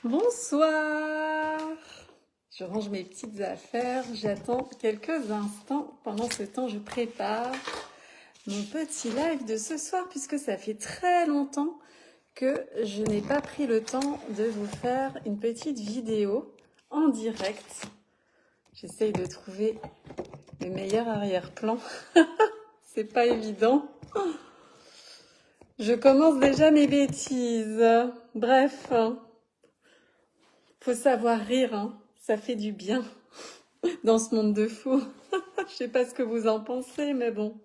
Bonsoir. Je range mes petites affaires, j'attends quelques instants. Pendant ce temps, je prépare mon petit live de ce soir puisque ça fait très longtemps que je n'ai pas pris le temps de vous faire une petite vidéo en direct. J'essaye de trouver le meilleur arrière-plan. C'est pas évident. Je commence déjà mes bêtises. Bref, faut savoir rire, hein. Ça fait du bien dans ce monde de fous. Je sais pas ce que vous en pensez, mais bon.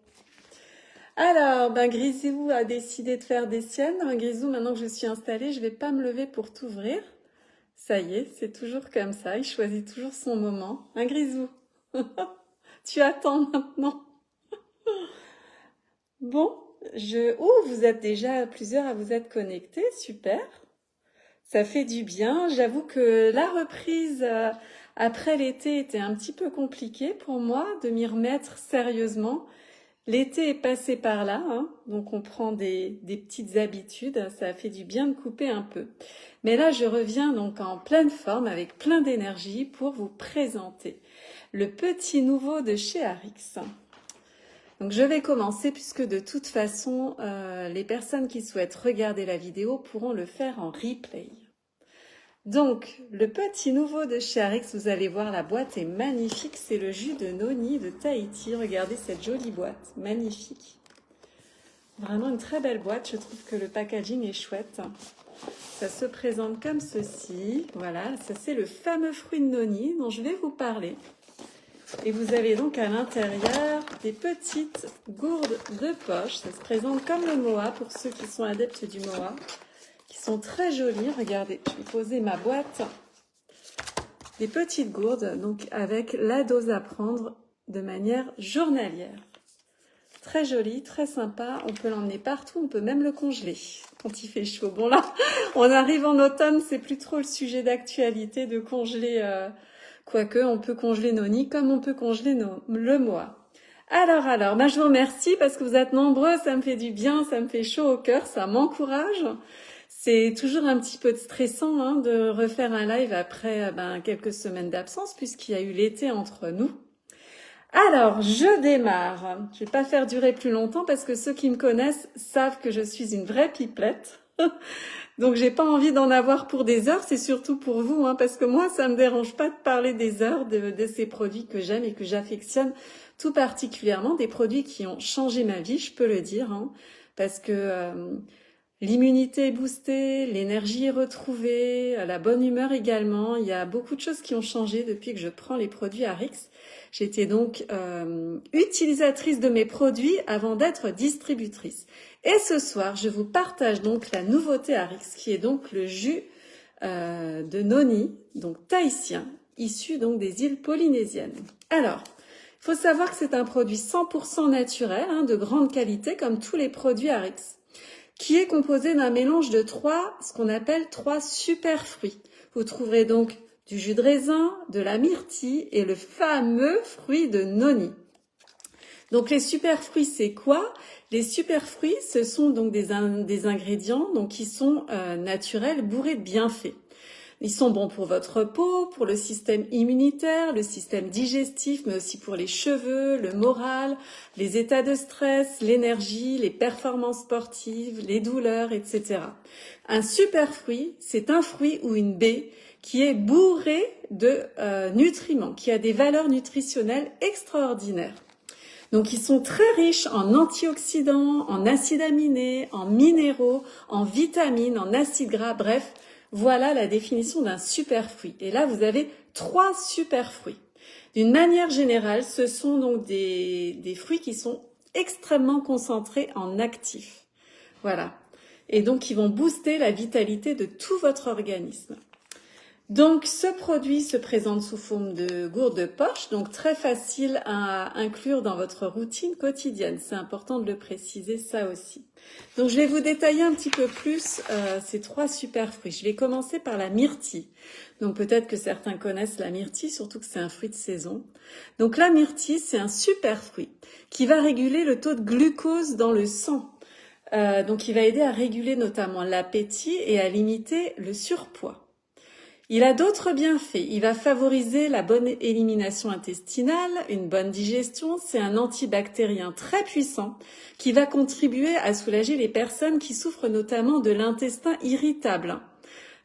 Alors, Grisou a décidé de faire des siennes. Grisou, maintenant que je suis installée, je vais pas me lever pour t'ouvrir. Ça y est, c'est toujours comme ça. Il choisit toujours son moment. Grisou, tu attends maintenant. Bon, vous êtes déjà plusieurs à vous être connectés. Super. Ça fait du bien. J'avoue que la reprise après l'été était un petit peu compliquée pour moi de m'y remettre sérieusement. L'été est passé par là, hein, donc on prend des petites habitudes. Ça a fait du bien de couper un peu. Mais là, je reviens donc en pleine forme avec plein d'énergie pour vous présenter le petit nouveau de chez Arix. Donc je vais commencer puisque de toute façon, les personnes qui souhaitent regarder la vidéo pourront le faire en replay. Donc, le petit nouveau de chez Arix, vous allez voir, la boîte est magnifique. C'est le jus de noni de Tahiti. Regardez cette jolie boîte, magnifique. Vraiment une très belle boîte. Je trouve que le packaging est chouette. Ça se présente comme ceci. Voilà, ça c'est le fameux fruit de noni dont je vais vous parler. Et vous avez donc à l'intérieur des petites gourdes de poche. Ça se présente comme le moa pour ceux qui sont adeptes du moa. Qui sont très jolies. Regardez, je vais poser ma boîte. Des petites gourdes, donc avec la dose à prendre de manière journalière. Très joli, très sympa. On peut l'emmener partout, on peut même le congeler quand il fait chaud. Bon là, on arrive en automne, c'est plus trop le sujet d'actualité de congeler, quoique on peut congeler nos nids comme on peut congeler le mois. Alors, je vous remercie parce que vous êtes nombreux, ça me fait du bien, ça me fait chaud au cœur, ça m'encourage. C'est toujours un petit peu stressant hein, de refaire un live après quelques semaines d'absence puisqu'il y a eu l'été entre nous. Alors, je démarre. Je vais pas faire durer plus longtemps parce que ceux qui me connaissent savent que je suis une vraie pipelette. Donc, j'ai pas envie d'en avoir pour des heures. C'est surtout pour vous, hein, parce que moi, ça me dérange pas de parler des heures de ces produits que j'aime et que j'affectionne tout particulièrement. Des produits qui ont changé ma vie, je peux le dire, hein, parce que l'immunité est boostée, l'énergie est retrouvée, la bonne humeur également. Il y a beaucoup de choses qui ont changé depuis que je prends les produits Arix. J'étais donc utilisatrice de mes produits avant d'être distributrice. Et ce soir, je vous partage donc la nouveauté Arix, qui est donc le jus de noni, donc tahitien, issu donc des îles polynésiennes. Alors, il faut savoir que c'est un produit 100% naturel, hein, de grande qualité, comme tous les produits Arix, qui est composé d'un mélange de ce qu'on appelle trois super fruits. Vous trouverez donc du jus de raisin, de la myrtille et le fameux fruit de noni. Donc les super fruits, c'est quoi? Les super fruits, ce sont donc des ingrédients donc, qui sont naturels, bourrés de bienfaits. Ils sont bons pour votre peau, pour le système immunitaire, le système digestif, mais aussi pour les cheveux, le moral, les états de stress, l'énergie, les performances sportives, les douleurs, etc. Un super fruit, c'est un fruit ou une baie qui est bourré de nutriments, qui a des valeurs nutritionnelles extraordinaires. Donc, ils sont très riches en antioxydants, en acides aminés, en minéraux, en vitamines, en acides gras, bref, voilà la définition d'un super fruit. Et là, vous avez 3 super fruits. D'une manière générale, ce sont donc des fruits qui sont extrêmement concentrés en actifs. Voilà. Et donc, ils vont booster la vitalité de tout votre organisme. Donc, ce produit se présente sous forme de gourde de poche, donc très facile à inclure dans votre routine quotidienne. C'est important de le préciser, ça aussi. Donc, je vais vous détailler un petit peu plus ces 3 super fruits. Je vais commencer par la myrtille. Donc, peut-être que certains connaissent la myrtille, surtout que c'est un fruit de saison. Donc, la myrtille, c'est un super fruit qui va réguler le taux de glucose dans le sang. Donc, il va aider à réguler notamment l'appétit et à limiter le surpoids. Il a d'autres bienfaits. Il va favoriser la bonne élimination intestinale, une bonne digestion. C'est un antibactérien très puissant qui va contribuer à soulager les personnes qui souffrent notamment de l'intestin irritable.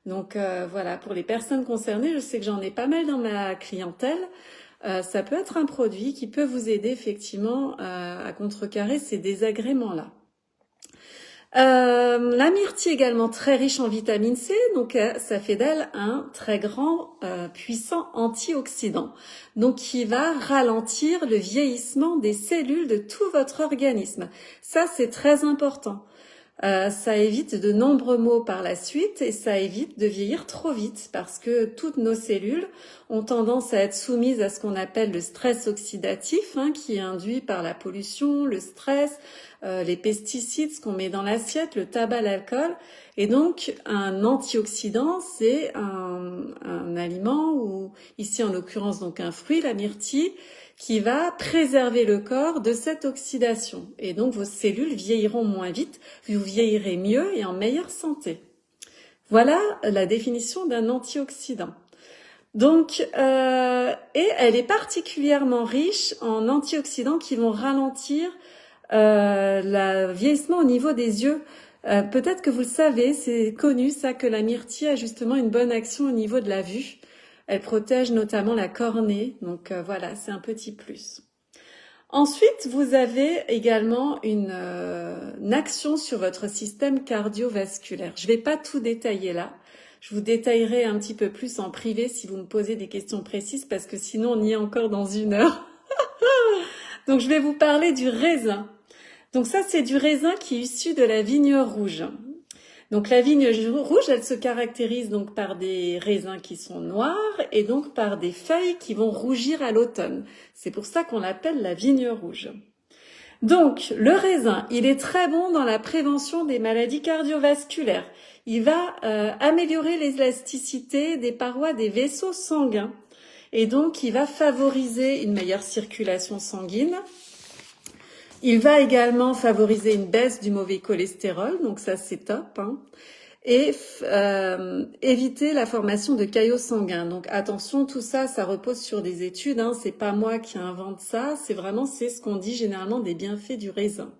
Donc voilà, pour les personnes concernées, je sais que j'en ai pas mal dans ma clientèle. Ça peut être un produit qui peut vous aider effectivement à contrecarrer ces désagréments-là. La myrtille également très riche en vitamine C, donc ça fait d'elle un très grand, puissant antioxydant, donc qui va ralentir le vieillissement des cellules de tout votre organisme. Ça, c'est très important. Ça évite de nombreux maux par la suite et ça évite de vieillir trop vite parce que toutes nos cellules ont tendance à être soumises à ce qu'on appelle le stress oxydatif, qui est induit par la pollution, le stress, les pesticides, ce qu'on met dans l'assiette, le tabac, l'alcool. Et donc, un antioxydant, c'est un aliment ou ici en l'occurrence donc un fruit, la myrtille, qui va préserver le corps de cette oxydation. Et donc, vos cellules vieilliront moins vite, vous vieillirez mieux et en meilleure santé. Voilà la définition d'un antioxydant. Donc, et elle est particulièrement riche en antioxydants qui vont ralentir le vieillissement au niveau des yeux. Peut-être que vous le savez, c'est connu ça, que la myrtille a justement une bonne action au niveau de la vue. Elle protège notamment la cornée, donc voilà, c'est un petit plus. Ensuite, vous avez également une action sur votre système cardiovasculaire. Je ne vais pas tout détailler là. Je vous détaillerai un petit peu plus en privé si vous me posez des questions précises parce que sinon on y est encore dans 1 heure. Donc je vais vous parler du raisin. Donc ça, c'est du raisin qui est issu de la vigne rouge. Donc la vigne rouge, elle se caractérise donc par des raisins qui sont noirs et donc par des feuilles qui vont rougir à l'automne. C'est pour ça qu'on l'appelle la vigne rouge. Donc le raisin, il est très bon dans la prévention des maladies cardiovasculaires. Il va améliorer l'élasticité des parois des vaisseaux sanguins et donc il va favoriser une meilleure circulation sanguine. Il va également favoriser une baisse du mauvais cholestérol, donc ça c'est top, et éviter la formation de caillots sanguins. Donc attention, tout ça, ça repose sur des études, c'est pas moi qui invente ça, c'est ce qu'on dit généralement des bienfaits du raisin.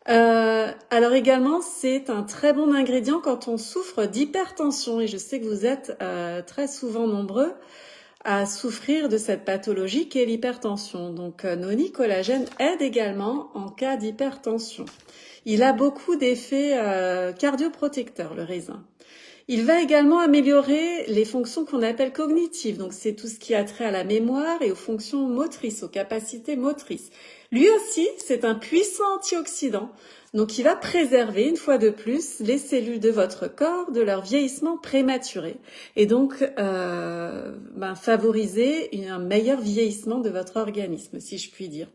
Alors également, c'est un très bon ingrédient quand on souffre d'hypertension, et je sais que vous êtes très souvent nombreux à souffrir de cette pathologie qu'est l'hypertension. Donc Noni Collagène aide également en cas d'hypertension. Il a beaucoup d'effets cardioprotecteurs, le raisin. Il va également améliorer les fonctions qu'on appelle cognitives. Donc c'est tout ce qui a trait à la mémoire et aux fonctions motrices, aux capacités motrices. Lui aussi, c'est un puissant antioxydant. Donc il va préserver, une fois de plus, les cellules de votre corps de leur vieillissement prématuré. Et donc favoriser un meilleur vieillissement de votre organisme, si je puis dire.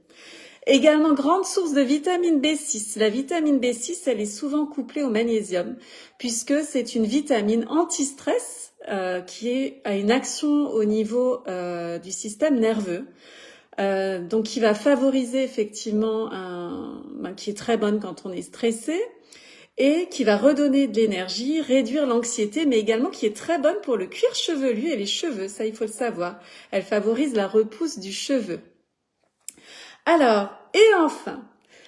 Également, grande source de vitamine B6. La vitamine B6, elle est souvent couplée au magnésium, puisque c'est une vitamine anti-stress qui a une action au niveau du système nerveux. Donc qui va favoriser effectivement qui est très bonne quand on est stressé et qui va redonner de l'énergie, réduire l'anxiété, mais également qui est très bonne pour le cuir chevelu et les cheveux, ça il faut le savoir. Elle favorise la repousse du cheveu. Alors, et enfin,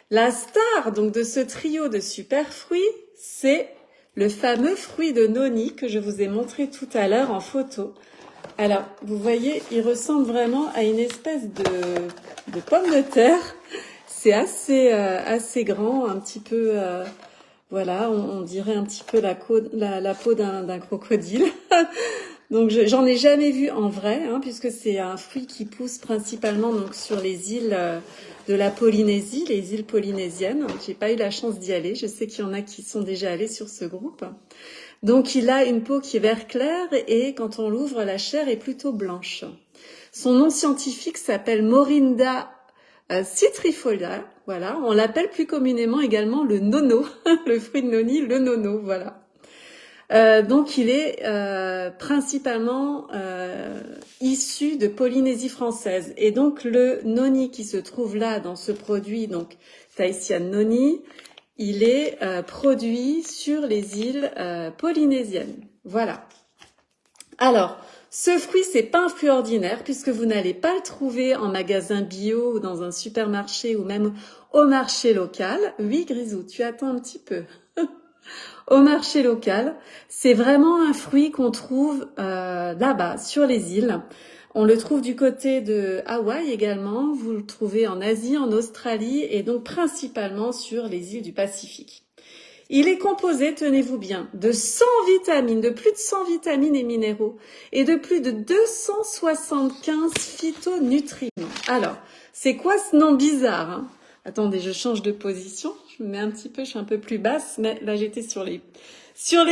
la star donc de ce trio de super fruits, c'est le fameux fruit de Noni que je vous ai montré tout à l'heure en photo. Alors, vous voyez, il ressemble vraiment à une espèce de pomme de terre. C'est assez grand, un petit peu, voilà, on dirait un petit peu la peau d'un crocodile. Donc, j'en ai jamais vu en vrai, puisque c'est un fruit qui pousse principalement donc sur les îles de la Polynésie, les îles polynésiennes. J'ai pas eu la chance d'y aller. Je sais qu'il y en a qui sont déjà allés sur ce groupe. Donc, il a une peau qui est vert clair et quand on l'ouvre, la chair est plutôt blanche. Son nom scientifique s'appelle Morinda citrifolia. Voilà, on l'appelle plus communément également le nono, le fruit de Noni, le nono, voilà. Donc, il est principalement issu de Polynésie française. Et donc, le noni qui se trouve là dans ce produit, donc Tahitian noni, il est produit sur les îles polynésiennes. Voilà. Alors, ce fruit, c'est pas un fruit ordinaire puisque vous n'allez pas le trouver en magasin bio ou dans un supermarché ou même au marché local. Oui, Grisou, tu attends un petit peu. Au marché local, c'est vraiment un fruit qu'on trouve là-bas, sur les îles. On le trouve du côté de Hawaï également, vous le trouvez en Asie, en Australie et donc principalement sur les îles du Pacifique. Il est composé, tenez-vous bien, de 100 vitamines, de plus de 100 vitamines et minéraux et de plus de 275 phytonutriments. Alors, c'est quoi ce nom bizarre, hein? Attendez, je change de position. Je me mets un petit peu, je suis un peu plus basse, mais là j'étais sur les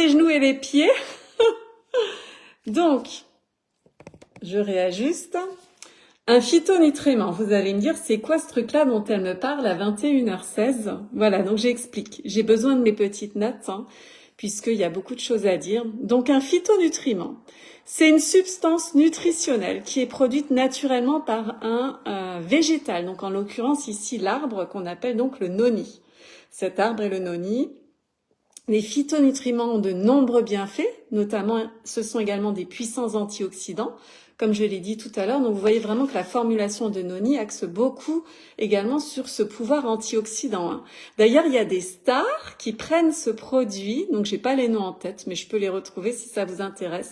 genoux et les pieds. Donc, je réajuste. Un phytonutriment, vous allez me dire, c'est quoi ce truc-là dont elle me parle à 21h16? Voilà, donc j'explique. J'ai besoin de mes petites notes, hein, puisqu'il y a beaucoup de choses à dire. Donc un phytonutriment, c'est une substance nutritionnelle qui est produite naturellement par un végétal, donc en l'occurrence ici l'arbre qu'on appelle donc le noni. Cet arbre est le noni. Les phytonutriments ont de nombreux bienfaits, notamment ce sont également des puissants antioxydants, comme je l'ai dit tout à l'heure. Donc vous voyez vraiment que la formulation de noni axe beaucoup également sur ce pouvoir antioxydant, hein. D'ailleurs, il y a des stars qui prennent ce produit, donc j'ai pas les noms en tête, mais je peux les retrouver si ça vous intéresse,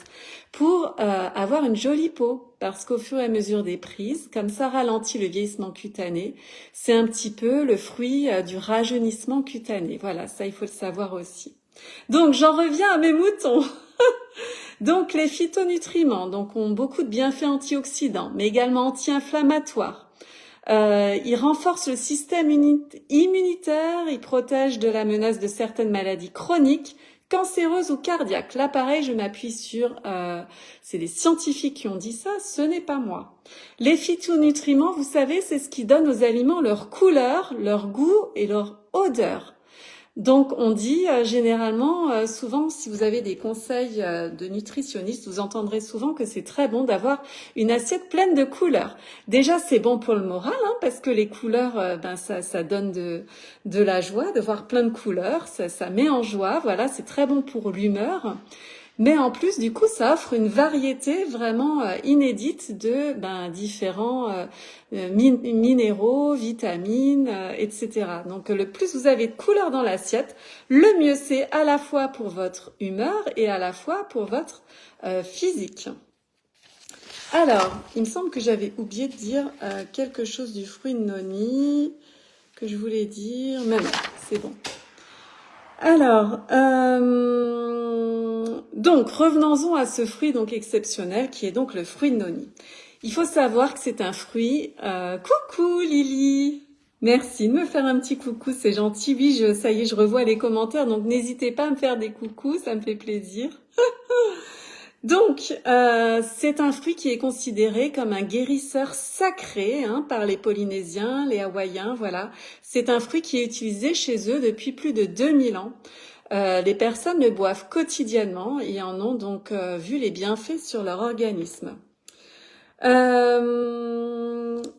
pour avoir une jolie peau, parce qu'au fur et à mesure des prises, comme ça ralentit le vieillissement cutané, c'est un petit peu le fruit du rajeunissement cutané. Voilà, ça il faut le savoir aussi. Donc j'en reviens à mes moutons. Donc les phytonutriments ont beaucoup de bienfaits antioxydants, mais également anti-inflammatoires. Ils renforcent le système immunitaire, ils protègent de la menace de certaines maladies chroniques, cancéreuses ou cardiaques. Là, pareil, je m'appuie sur... c'est les scientifiques qui ont dit ça, ce n'est pas moi. Les phytonutriments, vous savez, c'est ce qui donne aux aliments leur couleur, leur goût et leur odeur. Donc on dit généralement, souvent si vous avez des conseils de nutritionnistes, vous entendrez souvent que c'est très bon d'avoir une assiette pleine de couleurs. Déjà c'est bon pour le moral, hein, parce que les couleurs, ça donne de la joie, de voir plein de couleurs, ça met en joie, voilà, c'est très bon pour l'humeur. Mais en plus, du coup, ça offre une variété vraiment inédite de différents minéraux, vitamines, etc. Donc, le plus vous avez de couleurs dans l'assiette, le mieux c'est à la fois pour votre humeur et à la fois pour votre physique. Alors, il me semble que j'avais oublié de dire quelque chose du fruit de noni que je voulais dire, mais non, c'est bon. Alors, donc revenons-en à ce fruit donc exceptionnel qui est donc le fruit de noni. Il faut savoir que c'est un fruit. Coucou Lily, merci de me faire un petit coucou, c'est gentil. Oui, ça y est, je revois les commentaires, donc n'hésitez pas à me faire des coucous, ça me fait plaisir. Donc, c'est un fruit qui est considéré comme un guérisseur sacré par les Polynésiens, les Hawaïens, voilà. C'est un fruit qui est utilisé chez eux depuis plus de 2000 ans. Les personnes le boivent quotidiennement et en ont donc vu les bienfaits sur leur organisme.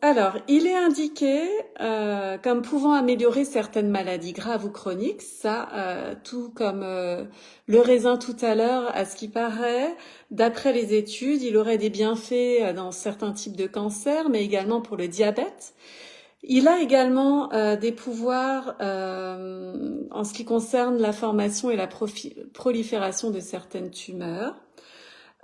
Alors, il est indiqué comme pouvant améliorer certaines maladies graves ou chroniques, ça, tout comme le raisin tout à l'heure, à ce qui paraît, d'après les études, il aurait des bienfaits dans certains types de cancers, mais également pour le diabète. Il a également des pouvoirs en ce qui concerne la formation et la prolifération de certaines tumeurs.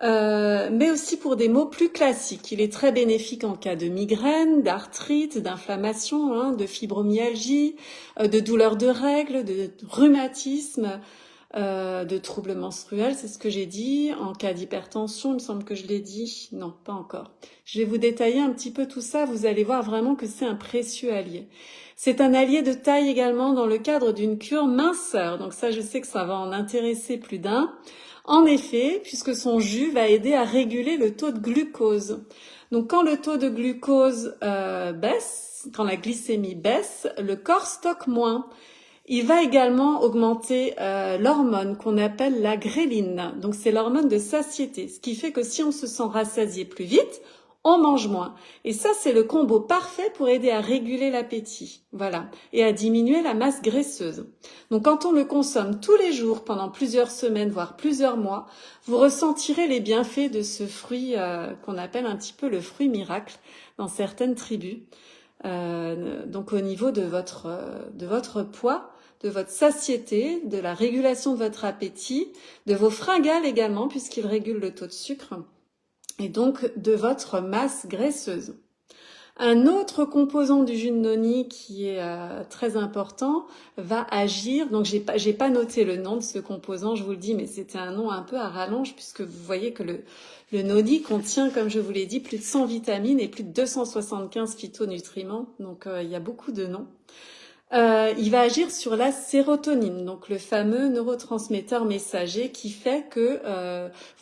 Mais aussi pour des maux plus classiques. Il est très bénéfique en cas de migraine, d'arthrite, d'inflammation, de fibromyalgie, de douleurs de règles, de rhumatisme, de troubles menstruels, c'est ce que j'ai dit. En cas d'hypertension, il me semble que je l'ai dit. Non, pas encore. Je vais vous détailler un petit peu tout ça. Vous allez voir vraiment que c'est un précieux allié. C'est un allié de taille également dans le cadre d'une cure minceur. Donc ça, je sais que ça va en intéresser plus d'un. En effet, puisque son jus va aider à réguler le taux de glucose. Donc quand le taux de glucose baisse, quand la glycémie baisse, le corps stocke moins. Il va également augmenter l'hormone qu'on appelle la gréline. Donc c'est l'hormone de satiété, ce qui fait que si on se sent rassasié plus vite, on mange moins. Et ça, c'est le combo parfait pour aider à réguler l'appétit, voilà, et à diminuer la masse graisseuse. Donc, quand on le consomme tous les jours pendant plusieurs semaines, voire plusieurs mois, vous ressentirez les bienfaits de ce fruit qu'on appelle un petit peu le fruit miracle dans certaines tribus. Donc, au niveau de votre poids, de votre satiété, de la régulation de votre appétit, de vos fringales également, puisqu'il régule le taux de sucre, et donc de votre masse graisseuse. Un autre composant du jus de noni qui est très important va agir, donc j'ai pas noté le nom de ce composant, je vous le dis, mais c'était un nom un peu à rallonge puisque vous voyez que le noni contient, comme je vous l'ai dit, plus de 100 vitamines et plus de 275 phytonutriments, donc il y a beaucoup de noms. Il va agir sur la sérotonine, donc le fameux neurotransmetteur messager qui fait que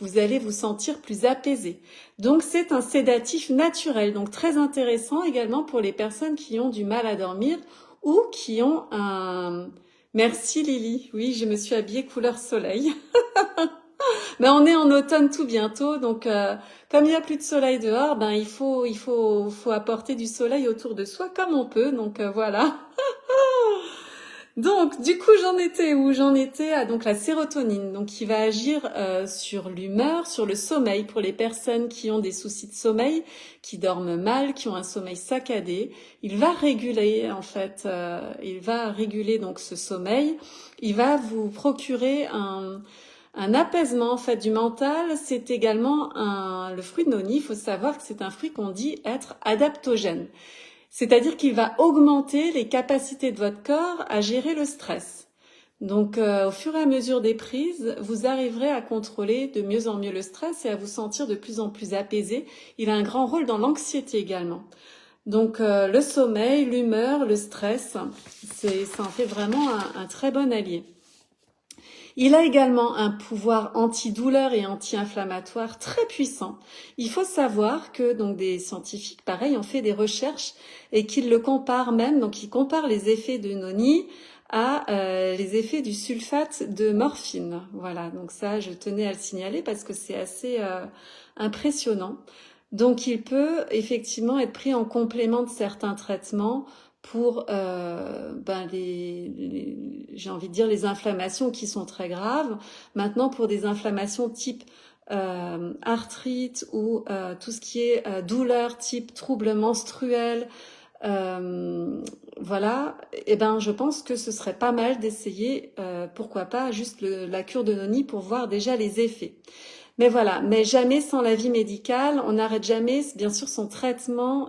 vous allez vous sentir plus apaisé. Donc c'est un sédatif naturel, donc très intéressant également pour les personnes qui ont du mal à dormir ou qui ont un... Merci Lily, oui je me suis habillée couleur soleil. Ben on est en automne tout bientôt, donc comme il n'y a plus de soleil dehors, ben il faut apporter du soleil autour de soi comme on peut, donc voilà. Donc, du coup, j'en étais où? J'en étais à donc la sérotonine, donc qui va agir sur l'humeur, sur le sommeil pour les personnes qui ont des soucis de sommeil, qui dorment mal, qui ont un sommeil saccadé. Il va réguler en fait, il va réguler donc ce sommeil. Il va vous procurer un apaisement en fait du mental. C'est également le fruit de noni. Il faut savoir que c'est un fruit qu'on dit être adaptogène. C'est-à-dire qu'il va augmenter les capacités de votre corps à gérer le stress. Donc, au fur et à mesure des prises, vous arriverez à contrôler de mieux en mieux le stress et à vous sentir de plus en plus apaisé. Il a un grand rôle dans l'anxiété également. Donc, le sommeil, l'humeur, le stress, ça en fait vraiment un très bon allié. Il a également un pouvoir antidouleur et anti-inflammatoire très puissant. Il faut savoir que donc des scientifiques, pareil, ont fait des recherches et qu'ils le comparent même. Donc, ils comparent les effets de noni à les effets du sulfate de morphine. Voilà, donc ça, je tenais à le signaler parce que c'est assez impressionnant. Donc, il peut effectivement être pris en complément de certains traitements pour j'ai envie de dire les inflammations qui sont très graves. Maintenant, pour des inflammations type arthrite ou tout ce qui est douleur type troubles menstruels, voilà, et ben je pense que ce serait pas mal d'essayer, pourquoi pas juste la cure de noni pour voir déjà les effets. Mais voilà, mais jamais sans l'avis médical. On n'arrête jamais, bien sûr, son traitement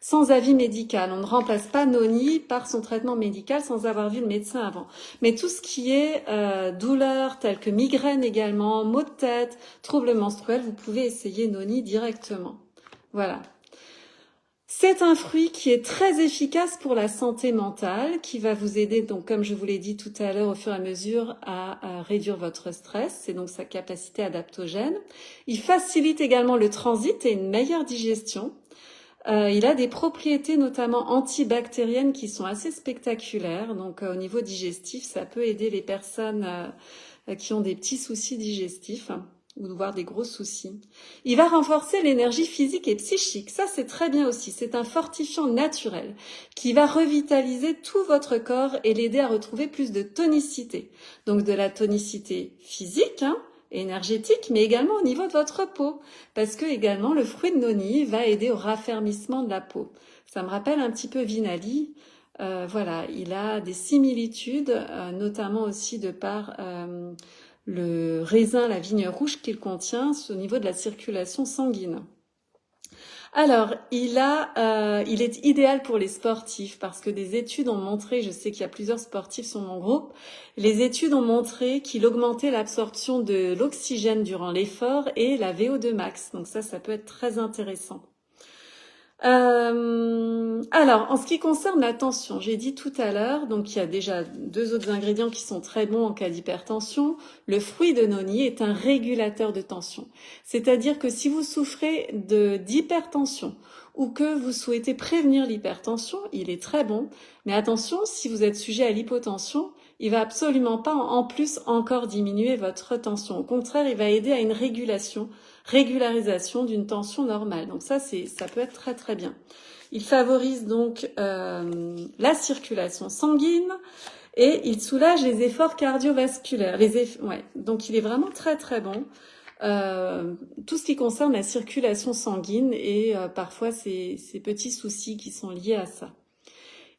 sans avis médical. On ne remplace pas noni par son traitement médical sans avoir vu le médecin avant. Mais tout ce qui est douleur, telles que migraine également, maux de tête, troubles menstruels, vous pouvez essayer noni directement. Voilà. C'est un fruit qui est très efficace pour la santé mentale, qui va vous aider, donc comme je vous l'ai dit tout à l'heure, au fur et à mesure à réduire votre stress. C'est donc sa capacité adaptogène. Il facilite également le transit et une meilleure digestion. Il a des propriétés notamment antibactériennes qui sont assez spectaculaires. Donc au niveau digestif, ça peut aider les personnes qui ont des petits soucis digestifs ou voire des gros soucis. Il va renforcer l'énergie physique et psychique. Ça, c'est très bien aussi. C'est un fortifiant naturel qui va revitaliser tout votre corps et l'aider à retrouver plus de tonicité. Donc de la tonicité physique, énergétique, mais également au niveau de votre peau. Parce que également, le fruit de noni va aider au raffermissement de la peau. Ça me rappelle un petit peu Vinali. Voilà, il a des similitudes, notamment aussi de par le raisin, la vigne rouge qu'il contient au niveau de la circulation sanguine. Alors, il est idéal pour les sportifs parce que des études ont montré, je sais qu'il y a plusieurs sportifs sur mon groupe, les études ont montré qu'il augmentait l'absorption de l'oxygène durant l'effort et la VO2 max. Donc ça peut être très intéressant. Alors, en ce qui concerne la tension, j'ai dit tout à l'heure, donc il y a déjà 2 autres ingrédients qui sont très bons en cas d'hypertension. Le fruit de noni est un régulateur de tension. C'est-à-dire que si vous souffrez d'hypertension ou que vous souhaitez prévenir l'hypertension, il est très bon. Mais attention, si vous êtes sujet à l'hypotension, il va absolument pas en plus encore diminuer votre tension. Au contraire, il va aider à une régularisation d'une tension normale. Donc ça peut être très très bien. Il favorise donc la circulation sanguine et il soulage les efforts cardiovasculaires. Donc il est vraiment très très bon. Tout ce qui concerne la circulation sanguine et parfois ces petits soucis qui sont liés à ça.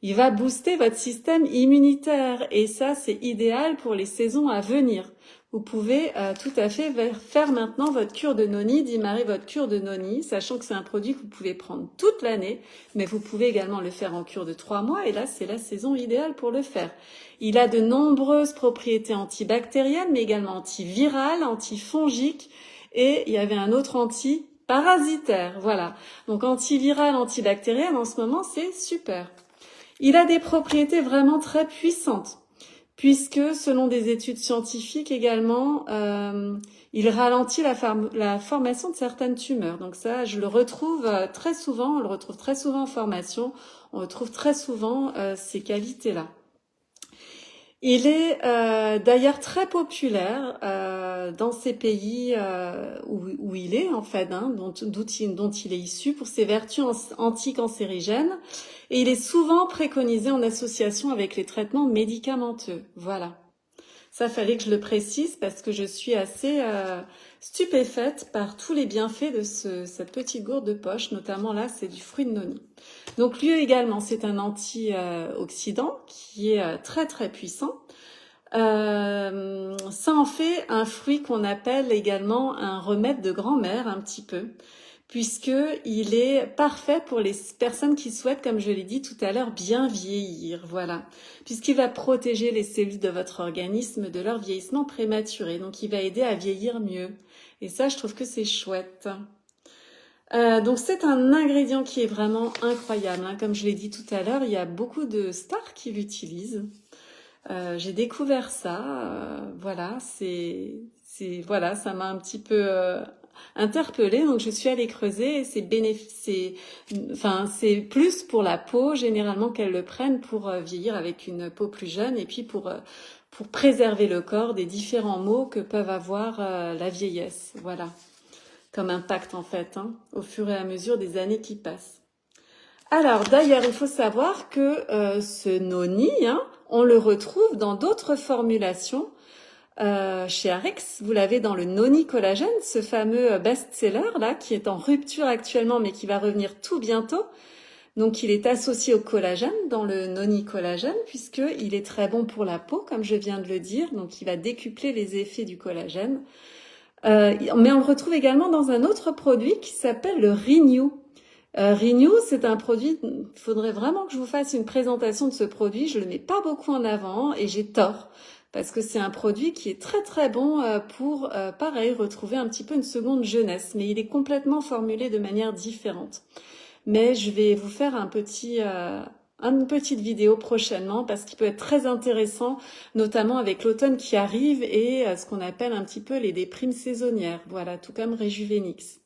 Il va booster votre système immunitaire et ça, c'est idéal pour les saisons à venir. Vous pouvez tout à fait faire maintenant votre cure de noni, démarrer votre cure de noni, sachant que c'est un produit que vous pouvez prendre toute l'année, mais vous pouvez également le faire en cure de 3 mois et là, c'est la saison idéale pour le faire. Il a de nombreuses propriétés antibactériennes, mais également antivirales, antifongiques et il y avait un autre antiparasitaire. Voilà. Donc antiviral, antibactérienne, en ce moment, c'est super. Il a des propriétés vraiment très puissantes, puisque selon des études scientifiques également, il ralentit la formation de certaines tumeurs. Donc ça, je le retrouve très souvent, on le retrouve très souvent en formation, on retrouve très souvent ces qualités-là. Il est d'ailleurs très populaire dans ces pays où il est en fait, dont il est issu pour ses vertus anticancérigènes et il est souvent préconisé en association avec les traitements médicamenteux. Voilà. Ça fallait que je le précise parce que je suis assez stupéfaite par tous les bienfaits de cette petite gourde de poche, notamment là, c'est du fruit de noni. Donc lui également, c'est un antioxydant qui est très très puissant. Ça en fait un fruit qu'on appelle également un remède de grand-mère un petit peu, puisque il est parfait pour les personnes qui souhaitent, comme je l'ai dit tout à l'heure, bien vieillir, voilà. Puisqu'il va protéger les cellules de votre organisme de leur vieillissement prématuré, donc il va aider à vieillir mieux. Et ça, je trouve que c'est chouette. Donc c'est un ingrédient qui est vraiment incroyable, hein. Comme je l'ai dit tout à l'heure, il y a beaucoup de stars qui l'utilisent. J'ai découvert ça, voilà, voilà, ça m'a un petit peu interpellée, donc je suis allée creuser. Et c'est plus pour la peau généralement qu'elles le prennent pour vieillir avec une peau plus jeune et puis pour préserver le corps des différents maux que peuvent avoir la vieillesse, voilà, comme impact en fait, hein, au fur et à mesure des années qui passent. Alors d'ailleurs, il faut savoir que ce noni, hein, on le retrouve dans d'autres formulations chez Arix. Vous l'avez dans le noni collagène, ce fameux best-seller là, qui est en rupture actuellement, mais qui va revenir tout bientôt. Donc il est associé au collagène dans le noni collagène, puisqu'il est très bon pour la peau, comme je viens de le dire. Donc il va décupler les effets du collagène. Mais on le retrouve également dans un autre produit qui s'appelle le Renew. Renew, c'est un produit, il faudrait vraiment que je vous fasse une présentation de ce produit. Je le mets pas beaucoup en avant et j'ai tort parce que c'est un produit qui est très très bon pour, pareil, retrouver un petit peu une seconde jeunesse. Mais il est complètement formulé de manière différente. Mais je vais vous faire une petite vidéo prochainement parce qu'il peut être très intéressant, notamment avec l'automne qui arrive et ce qu'on appelle un petit peu les déprimes saisonnières. Voilà, tout comme Rejuvenix.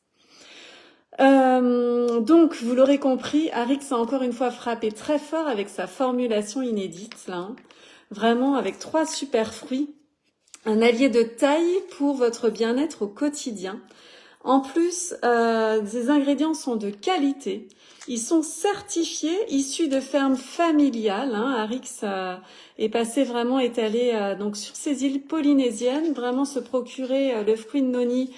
Donc, vous l'aurez compris, Arix a encore une fois frappé très fort avec sa formulation inédite, là, hein. Vraiment avec 3 super fruits, un allié de taille pour votre bien-être au quotidien. En plus, ces ingrédients sont de qualité. Ils sont certifiés, issus de fermes familiales, hein. Arix est allé donc sur ces îles polynésiennes, vraiment se procurer le fruit de noni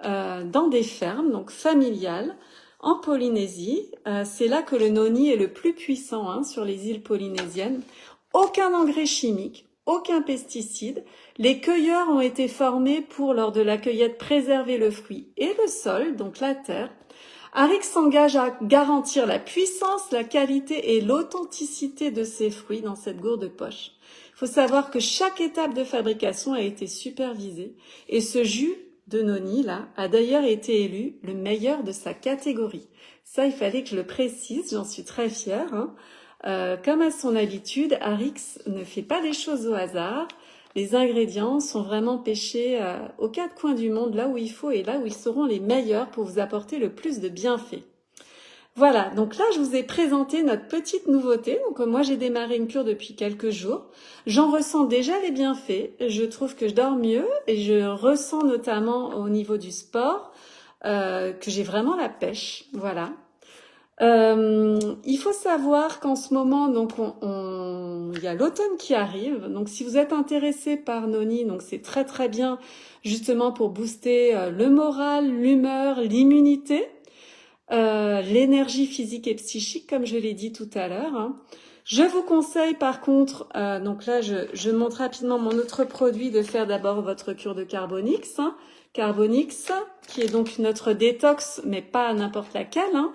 dans des fermes, donc familiales, en Polynésie. C'est là que le noni est le plus puissant, hein, sur les îles polynésiennes. Aucun engrais chimique, aucun pesticide. Les cueilleurs ont été formés pour, lors de la cueillette, préserver le fruit et le sol, donc la terre. Arix s'engage à garantir la puissance, la qualité et l'authenticité de ces fruits dans cette gourde de poche. Il faut savoir que chaque étape de fabrication a été supervisée et ce jus de noni, là, a d'ailleurs été élu le meilleur de sa catégorie. Ça, il fallait que je le précise, j'en suis très fière, hein. Comme à son habitude, Arix ne fait pas les choses au hasard. Les ingrédients sont vraiment pêchés aux 4 coins du monde, là où il faut et là où ils seront les meilleurs pour vous apporter le plus de bienfaits. Voilà, donc là, je vous ai présenté notre petite nouveauté. Donc moi, j'ai démarré une cure depuis quelques jours. J'en ressens déjà les bienfaits. Je trouve que je dors mieux et je ressens notamment au niveau du sport que j'ai vraiment la pêche. Voilà. Il faut savoir qu'en ce moment, donc, il y a l'automne qui arrive. Donc, si vous êtes intéressé par Noni, donc c'est très très bien, justement pour booster le moral, l'humeur, l'immunité, l'énergie physique et psychique, comme je l'ai dit tout à l'heure. Hein. Je vous conseille, par contre, donc là, je montre rapidement mon autre produit, de faire d'abord votre cure de Carbonix. Hein. Carbonix, qui est donc notre détox, mais pas n'importe laquelle. Hein.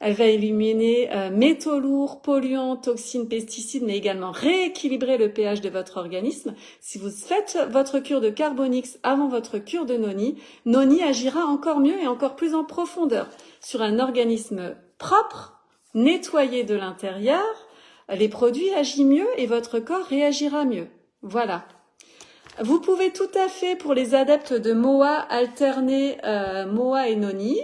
Elle va éliminer métaux lourds, polluants, toxines, pesticides, mais également rééquilibrer le pH de votre organisme. Si vous faites votre cure de Carbonix avant votre cure de Noni, Noni agira encore mieux et encore plus en profondeur sur un organisme propre, nettoyé de l'intérieur. Les produits agissent mieux et votre corps réagira mieux. Voilà. Vous pouvez tout à fait, pour les adeptes de MOA, alterner MOA et Noni.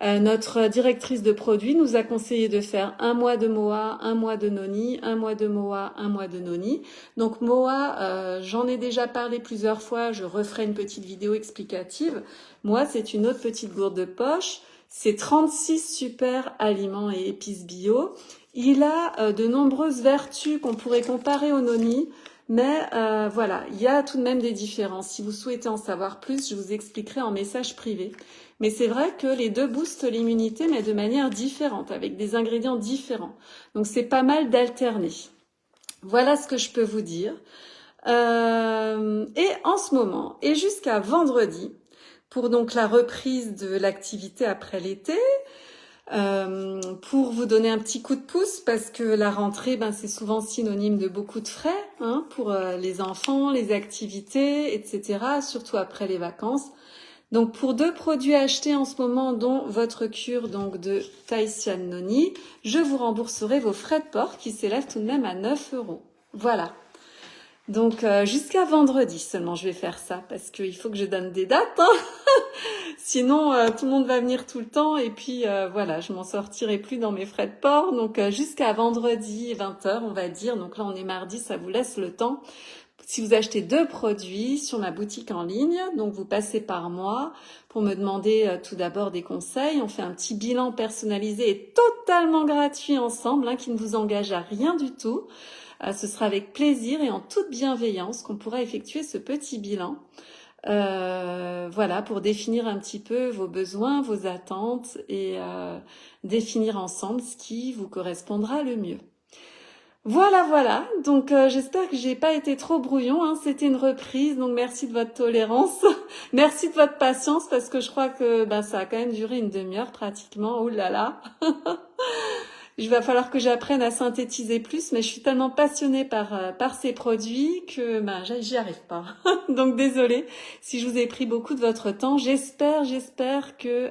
Notre directrice de produits nous a conseillé de faire 1 mois de MOA, 1 mois de Noni, 1 mois de MOA, 1 mois de Noni. Donc MOA, j'en ai déjà parlé plusieurs fois, je referai une petite vidéo explicative. MOA, c'est une autre petite gourde de poche. C'est 36 super aliments et épices bio. Il a de nombreuses vertus qu'on pourrait comparer au Noni. Mais voilà, il y a tout de même des différences. Si vous souhaitez en savoir plus, je vous expliquerai en message privé. Mais c'est vrai que les deux boostent l'immunité, mais de manière différente, avec des ingrédients différents. Donc c'est pas mal d'alterner. Voilà ce que je peux vous dire. Et en ce moment, et jusqu'à vendredi, pour donc la reprise de l'activité après l'été, pour vous donner un petit coup de pouce, parce que la rentrée, c'est souvent synonyme de beaucoup de frais hein, pour les enfants, les activités, etc., surtout après les vacances. Donc pour 2 produits achetés en ce moment, dont votre cure donc de Thaïsian Noni, je vous rembourserai vos frais de port qui s'élèvent tout de même à 9 €. Voilà. Donc jusqu'à vendredi seulement je vais faire ça, parce qu'il faut que je donne des dates. Hein. Sinon, tout le monde va venir tout le temps et puis voilà, je m'en sortirai plus dans mes frais de port. Donc jusqu'à vendredi 20h, on va dire. Donc là, on est mardi, ça vous laisse le temps. Si vous achetez 2 produits sur ma boutique en ligne, donc vous passez par moi pour me demander tout d'abord des conseils. On fait un petit bilan personnalisé et totalement gratuit ensemble, hein, qui ne vous engage à rien du tout. Ce sera avec plaisir et en toute bienveillance qu'on pourra effectuer ce petit bilan. Voilà, pour définir un petit peu vos besoins, vos attentes et définir ensemble ce qui vous correspondra le mieux. Voilà, voilà. Donc j'espère que j'ai pas été trop brouillon. Hein. C'était une reprise, donc merci de votre tolérance, merci de votre patience parce que je crois que ça a quand même duré une demi-heure pratiquement. Oh là là. Il va falloir que j'apprenne à synthétiser plus, mais je suis tellement passionnée par ces produits que j'y arrive pas. Donc désolée si je vous ai pris beaucoup de votre temps. J'espère que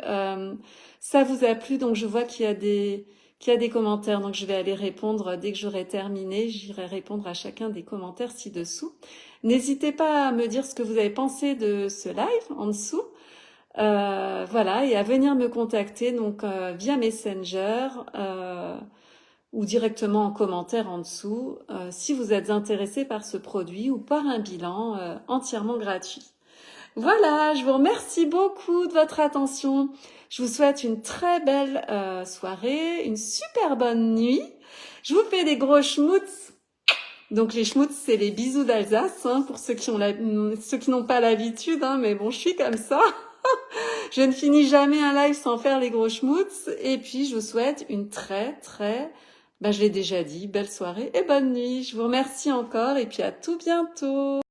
ça vous a plu. Donc je vois qu'il y a des commentaires, donc je vais aller répondre dès que j'aurai terminé. J'irai répondre à chacun des commentaires ci-dessous. N'hésitez pas à me dire ce que vous avez pensé de ce live en dessous. Voilà, et à venir me contacter donc via Messenger ou directement en commentaire en dessous si vous êtes intéressé par ce produit ou par un bilan entièrement gratuit. Voilà, je vous remercie beaucoup de votre attention. Je vous souhaite une très belle soirée, une super bonne nuit. Je vous fais des gros schmutz. Donc les schmutz, c'est les bisous d'Alsace, hein, pour ceux qui n'ont pas l'habitude, hein, mais bon, je suis comme ça. Je ne finis jamais un live sans faire les gros schmutz. Et puis, je vous souhaite une très, je l'ai déjà dit, belle soirée et bonne nuit. Je vous remercie encore et puis à tout bientôt.